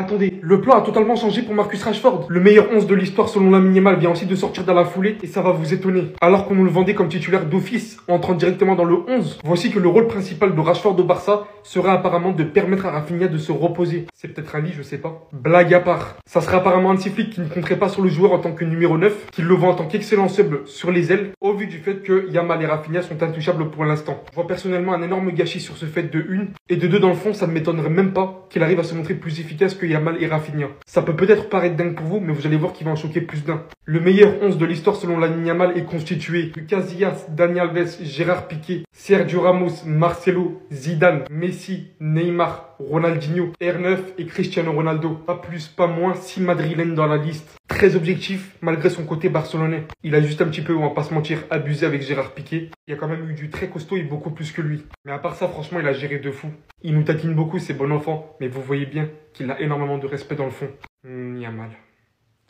Attendez, le plan a totalement changé pour Marcus Rashford. Le meilleur 11 de l'histoire selon la minimale vient aussi de sortir dans la foulée et ça va vous étonner. Alors qu'on nous le vendait comme titulaire d'office, entrant directement dans le 11, voici que le rôle principal de Rashford au Barça serait apparemment de permettre à Rafinha de se reposer. C'est peut-être un lit, je sais pas. Blague à part. Ça serait apparemment Hansi Flick qui ne compterait pas sur le joueur en tant que numéro 9, qui le voit en tant qu'excellent sub sur les ailes, au vu du fait que Yamal et Rafinha sont intouchables pour l'instant. Je vois personnellement un énorme gâchis sur ce fait de 1, et de 2 dans le fond, ça ne m'étonnerait même pas qu'il arrive à se montrer plus efficace que Yamal et Rafinha. Ça peut peut-être paraître dingue pour vous, mais vous allez voir qu'il va en choquer plus d'un. Le meilleur 11 de l'histoire selon la Yamal est constitué de Casillas, Dani Alves, Gérard Piqué, Sergio Ramos, Marcelo, Zidane, Messi, Neymar, Ronaldinho, R9 et Cristiano Ronaldo. Pas plus, pas moins, 6 madrilènes dans la liste. Très objectif, malgré son côté barcelonais. Il a juste un petit peu, on va pas se mentir, abusé avec Gérard Piqué. Il y a quand même eu du très costaud et beaucoup plus que lui. Mais à part ça, franchement, il a géré de fou. Il nous taquine beaucoup, c'est bon enfant, mais vous voyez bien qu'il a énormément de respect dans le fond. Yamal,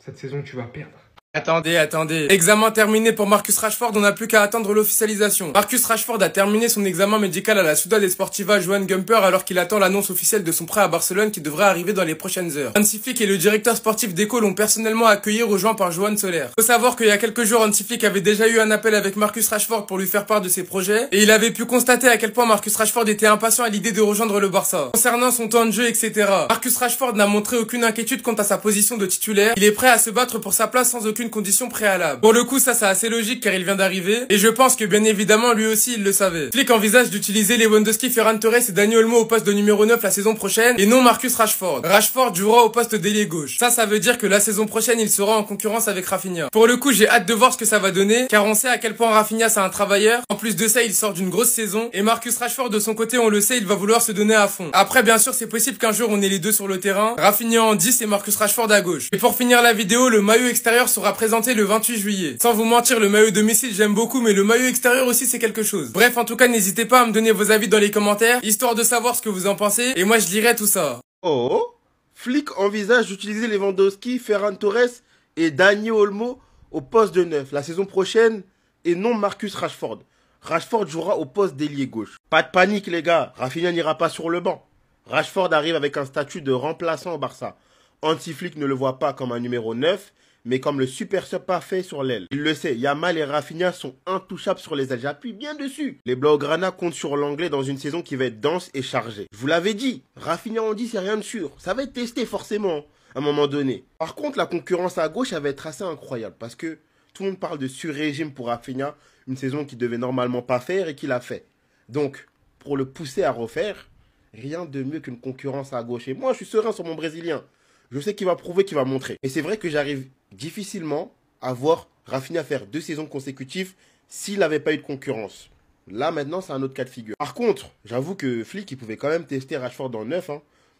cette saison, tu vas perdre. Attendez. Examen terminé pour Marcus Rashford, on n'a plus qu'à attendre l'officialisation. Marcus Rashford a terminé son examen médical à la Ciudad Esportiva Joan Gamper alors qu'il attend l'annonce officielle de son prêt à Barcelone qui devrait arriver dans les prochaines heures. Hansi Flick et le directeur sportif d'Eco l'ont personnellement accueilli, rejoint par Joan Soler. Faut savoir qu'il y a quelques jours, Hansi Flick avait déjà eu un appel avec Marcus Rashford pour lui faire part de ses projets et il avait pu constater à quel point Marcus Rashford était impatient à l'idée de rejoindre le Barça. Concernant son temps de jeu, etc. Marcus Rashford n'a montré aucune inquiétude quant à sa position de titulaire. Il est prêt à se battre pour sa place sans aucune condition préalable. Pour le coup, ça c'est assez logique car il vient d'arriver et je pense que bien évidemment lui aussi il le savait. Flick envisage d'utiliser Lewandowski, Ferran Torres et Dani Olmo au poste de numéro 9 la saison prochaine et non Marcus Rashford. Rashford jouera au poste d'ailier gauche. Ça veut dire que la saison prochaine il sera en concurrence avec Rafinha. Pour le coup, j'ai hâte de voir ce que ça va donner car on sait à quel point Rafinha c'est un travailleur. En plus de ça, il sort d'une grosse saison et Marcus Rashford de son côté, on le sait, il va vouloir se donner à fond. Après, bien sûr, c'est possible qu'un jour on ait les deux sur le terrain. Rafinha en 10 et Marcus Rashford à gauche. Et pour finir la vidéo, le maillot extérieur sera présenté le 28 juillet. Sans vous mentir, le maillot domicile j'aime beaucoup, mais le maillot extérieur aussi c'est quelque chose. Bref, en tout cas, n'hésitez pas à me donner vos avis dans les commentaires, histoire de savoir ce que vous en pensez, et moi je lirai tout ça. Oh, Flick envisage d'utiliser Lewandowski, Ferran Torres et Dani Olmo au poste de 9 la saison prochaine et non Marcus Rashford. Rashford jouera au poste d'ailier gauche. Pas de panique les gars, Rafinha n'ira pas sur le banc. Rashford arrive avec un statut de remplaçant au Barça. Hansi Flick ne le voit pas comme un numéro 9, mais comme le super sub parfait sur l'aile. Il le sait, Yamal et Rafinha sont intouchables sur les ailes. J'appuie bien dessus. Les Blaugrana comptent sur l'anglais dans une saison qui va être dense et chargée. Je vous l'avais dit, Rafinha en dit c'est rien de sûr. Ça va être testé forcément à un moment donné. Par contre, la concurrence à gauche, elle va être assez incroyable parce que tout le monde parle de sur-régime pour Rafinha, une saison qu'il devait normalement pas faire et qu'il a fait. Donc, pour le pousser à refaire, rien de mieux qu'une concurrence à gauche. Et moi, je suis serein sur mon Brésilien. Je sais qu'il va prouver, qu'il va montrer. Et c'est vrai que j'arrive difficilement à voir Rafinha faire 2 saisons consécutives s'il n'avait pas eu de concurrence. Là, maintenant, c'est un autre cas de figure. Par contre, j'avoue que Flick, il pouvait quand même tester Rashford en 9.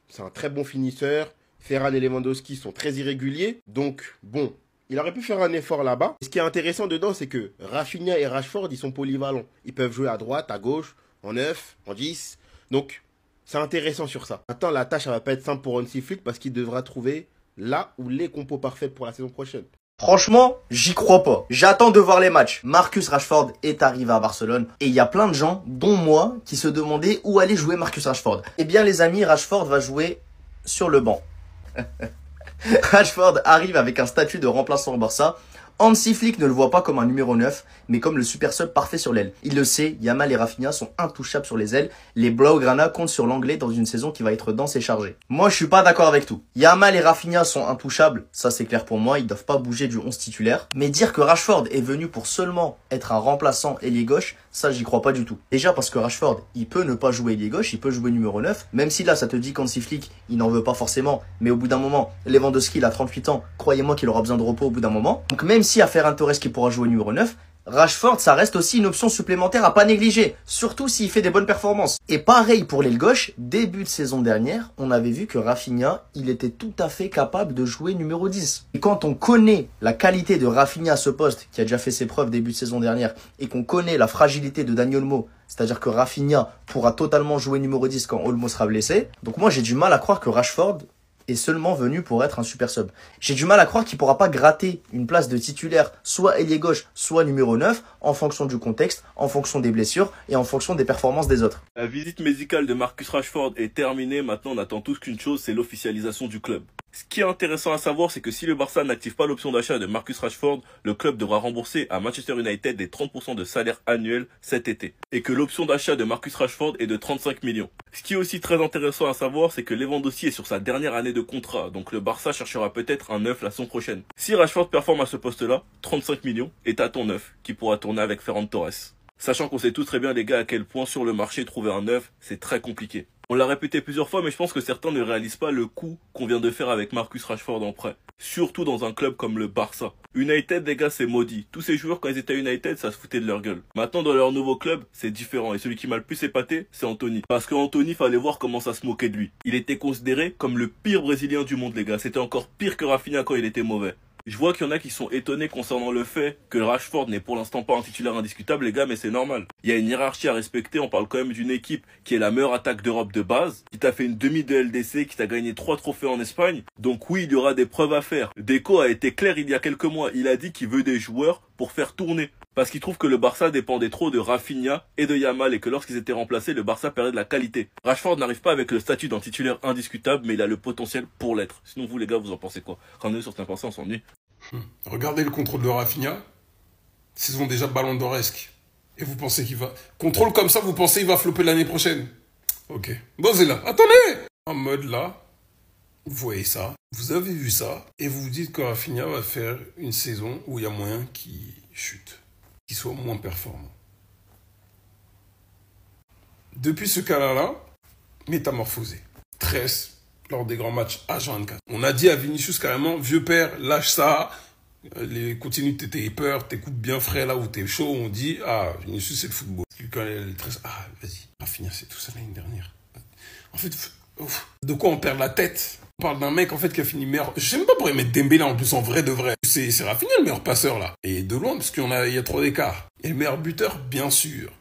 C'est un très bon finisseur. Ferran et Lewandowski sont très irréguliers. Donc, bon, il aurait pu faire un effort là-bas. Ce qui est intéressant dedans, c'est que Rafinha et Rashford, ils sont polyvalents. Ils peuvent jouer à droite, à gauche, en 9, en 10. Donc, c'est intéressant sur ça. Maintenant, la tâche, elle va pas être simple pour Hansi Flick parce qu'il devra trouver là où les compos parfaits pour la saison prochaine. Franchement, j'y crois pas. J'attends de voir les matchs. Marcus Rashford est arrivé à Barcelone et il y a plein de gens, dont moi, qui se demandaient où allait jouer Marcus Rashford. Eh bien les amis, Rashford va jouer sur le banc. Rashford arrive avec un statut de remplaçant au Barça. Hansi Flick ne le voit pas comme un numéro 9, mais comme le super sub parfait sur l'aile. Il le sait, Yamal et Rafinha sont intouchables sur les ailes. Les Blaugrana comptent sur l'anglais dans une saison qui va être dense et chargée. Moi, je suis pas d'accord avec tout. Yamal et Rafinha sont intouchables, ça c'est clair pour moi, ils doivent pas bouger du 11 titulaire. Mais dire que Rashford est venu pour seulement être un remplaçant ailier gauche, ça j'y crois pas du tout. Déjà parce que Rashford, il peut ne pas jouer ailier gauche, il peut jouer numéro 9, même si là ça te dit qu'Hansi Flick, il n'en veut pas forcément, mais au bout d'un moment, Lewandowski il a 38 ans, croyez-moi qu'il aura besoin de repos au bout d'un moment. Donc même si à Ferran Torres qui pourra jouer numéro 9, Rashford, ça reste aussi une option supplémentaire à pas négliger, surtout s'il fait des bonnes performances. Et pareil pour l'aile gauche, début de saison dernière, on avait vu que Rafinha, il était tout à fait capable de jouer numéro 10. Et quand on connaît la qualité de Rafinha à ce poste, qui a déjà fait ses preuves début de saison dernière, et qu'on connaît la fragilité de Dani Olmo, c'est-à-dire que Rafinha pourra totalement jouer numéro 10 quand Olmo sera blessé, donc moi j'ai du mal à croire que Rashford est seulement venu pour être un super sub. J'ai du mal à croire qu'il pourra pas gratter une place de titulaire, soit ailier gauche, soit numéro 9, en fonction du contexte, en fonction des blessures et en fonction des performances des autres. La visite médicale de Marcus Rashford est terminée. Maintenant, on attend tous qu'une chose, c'est l'officialisation du club. Ce qui est intéressant à savoir, c'est que si le Barça n'active pas l'option d'achat de Marcus Rashford, le club devra rembourser à Manchester United les 30% de salaire annuel cet été. Et que l'option d'achat de Marcus Rashford est de 35 millions. Ce qui est aussi très intéressant à savoir, c'est que Lewandowski est sur sa dernière année de contrat, donc le Barça cherchera peut-être un neuf la saison prochaine. Si Rashford performe à ce poste-là, 35 millions est à ton neuf, qui pourra tourner avec Ferran Torres. Sachant qu'on sait tous très bien les gars à quel point sur le marché trouver un neuf, c'est très compliqué. On l'a répété plusieurs fois, mais je pense que certains ne réalisent pas le coup qu'on vient de faire avec Marcus Rashford en prêt. Surtout dans un club comme le Barça. United, les gars, c'est maudit. Tous ces joueurs, quand ils étaient à United, ça se foutait de leur gueule. Maintenant, dans leur nouveau club, c'est différent. Et celui qui m'a le plus épaté, c'est Anthony. Parce que Anthony, fallait voir comment ça se moquait de lui. Il était considéré comme le pire Brésilien du monde, les gars. C'était encore pire que Rafinha quand il était mauvais. Je vois qu'il y en a qui sont étonnés concernant le fait que Rashford n'est pour l'instant pas un titulaire indiscutable, les gars, mais c'est normal. Il y a une hiérarchie à respecter, on parle quand même d'une équipe qui est la meilleure attaque d'Europe de base, qui t'a fait une demi de LDC, qui t'a gagné 3 trophées en Espagne. Donc oui, il y aura des preuves à faire. Deco a été clair il y a quelques mois, il a dit qu'il veut des joueurs pour faire tourner. Parce qu'il trouve que le Barça dépendait trop de Rafinha et de Yamal et que lorsqu'ils étaient remplacés, le Barça perdait de la qualité. Rashford n'arrive pas avec le statut d'un titulaire indiscutable, mais il a le potentiel pour l'être. Sinon vous les gars, vous en pensez quoi? Ramenez sur certains pensées, on s'ennuie. Regardez le contrôle de Rafinha. Saison déjà ballon d'oresque. Et vous pensez qu'il va... Contrôle comme ça, vous pensez qu'il va flopper l'année prochaine? Ok. Bon, c'est là. Attendez! En mode là, vous voyez ça, vous avez vu ça, et vous vous dites que Rafinha va faire une saison où il y a moyen qu'il chute, qu'il soit moins performant. Depuis ce cas-là, métamorphosé. 13 lors des grands matchs H24. On a dit à Vinicius carrément, vieux père, lâche ça, continue tes peurs, tes coups bien frais là où t'es chaud, on dit, ah, Vinicius c'est le football. Quand elle est 13, ah, vas-y, Rafinha c'est tout ça l'année dernière. En fait, de quoi on perd la tête? On parle d'un mec en fait qui a fini meilleur. Je sais même pas pourquoi mettre Dembélé en plus en vrai de vrai. C'est Rafinha le meilleur passeur là. Et de loin parce qu'il y a trop d'écart. Et le meilleur buteur, bien sûr.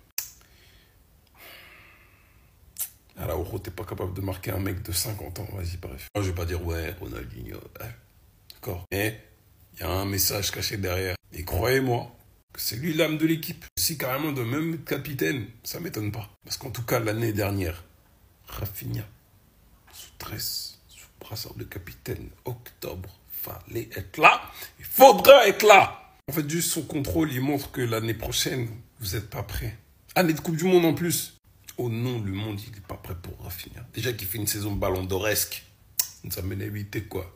Alors, t'es pas capable de marquer un mec de 50 ans, vas-y, bref. Moi, je vais pas dire, ouais, Ronaldinho, d'accord. Mais, il y a un message caché derrière. Et croyez-moi, que c'est lui l'âme de l'équipe. Si carrément de même capitaine, ça m'étonne pas. Parce qu'en tout cas, l'année dernière, Rafinha, sous 13, sous brassard de capitaine, octobre, fallait être là. Il faudra être là. En fait, juste son contrôle, il montre que l'année prochaine, vous êtes pas prêts. Année de Coupe du Monde en plus. Oh non, le monde, il n'est pas prêt pour Rafinha. Déjà qu'il fait une saison ballon d'oresque. Ça m'a évité quoi.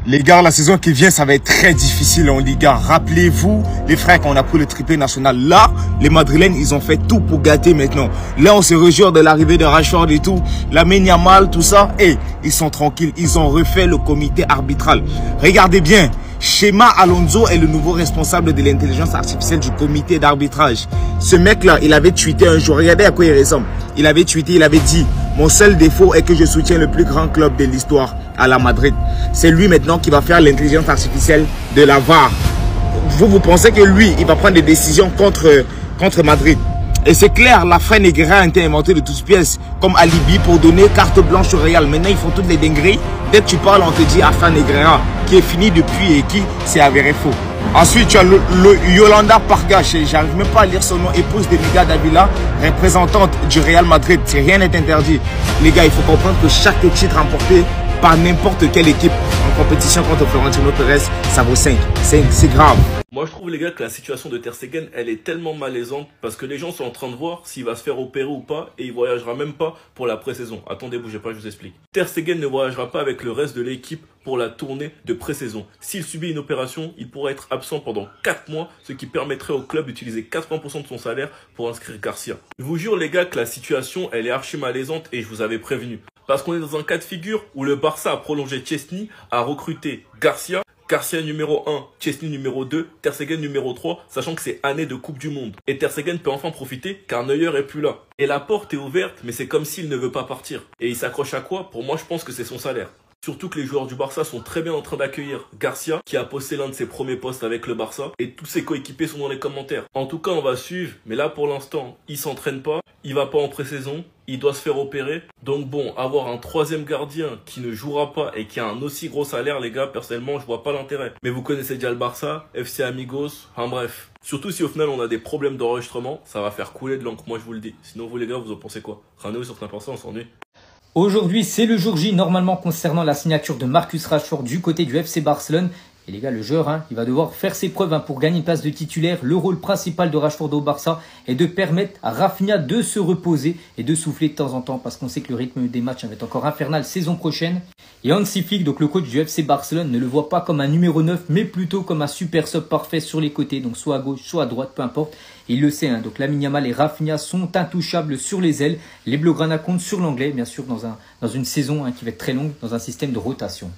Les gars, la saison qui vient, ça va être très difficile en Liga. Rappelez-vous, les frères, quand on a pris le triplé national, là, les Madrilènes, ils ont fait tout pour gâter maintenant. Là, on se réjouit de l'arrivée de Rashford et tout. Lamine Yamal, tout ça. Et ils sont tranquilles. Ils ont refait le comité arbitral. Regardez bien. Chema Alonso est le nouveau responsable de l'intelligence artificielle du comité d'arbitrage. Ce mec-là, il avait tweeté un jour, regardez à quoi il ressemble. Il avait tweeté, il avait dit, mon seul défaut est que je soutiens le plus grand club de l'histoire, à la Madrid. C'est lui maintenant qui va faire l'intelligence artificielle de la VAR. Vous pensez que lui, il va prendre des décisions contre Madrid. Et c'est clair, la fin Negreira a été inventée de toutes pièces, comme alibi pour donner carte blanche au Real. Maintenant, ils font toutes les dingueries. Dès que tu parles, on te dit Afan Negreira, qui est fini depuis et qui s'est avéré faux. Ensuite, tu as le Yolanda Parga, j'arrive même pas à lire son nom, épouse de Liga Davila, représentante du Real Madrid. Rien n'est interdit. Les gars, il faut comprendre que chaque titre remporté par n'importe quelle équipe en compétition contre Florentino Pérez, ça vaut 5. C'est grave. Moi je trouve les gars que la situation de Ter Stegen elle est tellement malaisante parce que les gens sont en train de voir s'il va se faire opérer ou pas et il voyagera même pas pour la pré-saison. Attendez, bougez pas, je vous explique. Ter Stegen ne voyagera pas avec le reste de l'équipe pour la tournée de pré-saison. S'il subit une opération, il pourra être absent pendant 4 mois, ce qui permettrait au club d'utiliser 80% de son salaire pour inscrire Garcia. Je vous jure les gars que la situation elle est archi malaisante et je vous avais prévenu. Parce qu'on est dans un cas de figure où le Barça a prolongé Chesney, a recruté Garcia numéro 1, Chesney numéro 2, Ter Stegen numéro 3, sachant que c'est année de Coupe du Monde. Et Ter Stegen peut enfin profiter car Neuer est plus là. Et la porte est ouverte, mais c'est comme s'il ne veut pas partir. Et il s'accroche à quoi? Pour moi, je pense que c'est son salaire. Surtout que les joueurs du Barça sont très bien en train d'accueillir Garcia, qui a posté l'un de ses premiers postes avec le Barça, et tous ses coéquipiers sont dans les commentaires. En tout cas, on va suivre, mais là pour l'instant, il s'entraîne pas. il va pas en pré-saison, il doit se faire opérer. Donc bon, avoir un troisième gardien qui ne jouera pas et qui a un aussi gros salaire, les gars, personnellement, je vois pas l'intérêt. Mais vous connaissez déjà le Barça, FC Amigos, enfin bref. Surtout si au final on a des problèmes d'enregistrement, ça va faire couler de l'encre, moi je vous le dis. Sinon vous les gars, vous en pensez quoi? Rendez-vous sur Snapchat, on s'ennuie. Aujourd'hui, c'est le jour J, normalement concernant la signature de Marcus Rashford du côté du FC Barcelone. Et les gars, le joueur, il va devoir faire ses preuves pour gagner une place de titulaire. Le rôle principal de Rashford au Barça est de permettre à Rafinha de se reposer et de souffler de temps en temps parce qu'on sait que le rythme des matchs va être encore infernal saison prochaine. Et Hansi Flick, donc le coach du FC Barcelone, ne le voit pas comme un numéro 9, mais plutôt comme un super sub parfait sur les côtés, donc soit à gauche, soit à droite, peu importe. Et il le sait, donc Lamine Yamal et Rafinha sont intouchables sur les ailes. Les Blaugrana comptent sur l'anglais, bien sûr, dans une saison qui va être très longue, dans un système de rotation.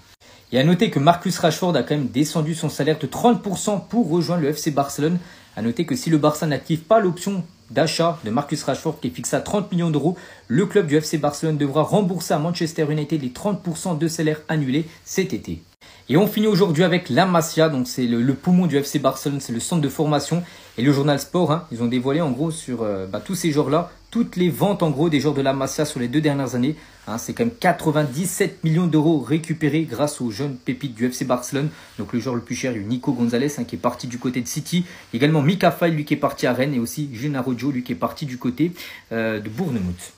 Et à noter que Marcus Rashford a quand même descendu son salaire de 30% pour rejoindre le FC Barcelone. À noter que si le Barça n'active pas l'option d'achat de Marcus Rashford qui est fixée à 30 millions d'euros, le club du FC Barcelone devra rembourser à Manchester United les 30% de salaire annulés cet été. Et on finit aujourd'hui avec la Masia, donc c'est le poumon du FC Barcelone, c'est le centre de formation. Et le journal Sport, ils ont dévoilé en gros sur tous ces joueurs-là, toutes les ventes en gros des joueurs de la Masia sur les 2 dernières années. C'est quand même 97 millions d'euros récupérés grâce aux jeunes pépites du FC Barcelone. Donc le joueur le plus cher, il y a Nico Gonzalez qui est parti du côté de City. Également Mika Faye, lui qui est parti à Rennes. Et aussi Gennaro Joe, lui qui est parti du côté de Bournemouth.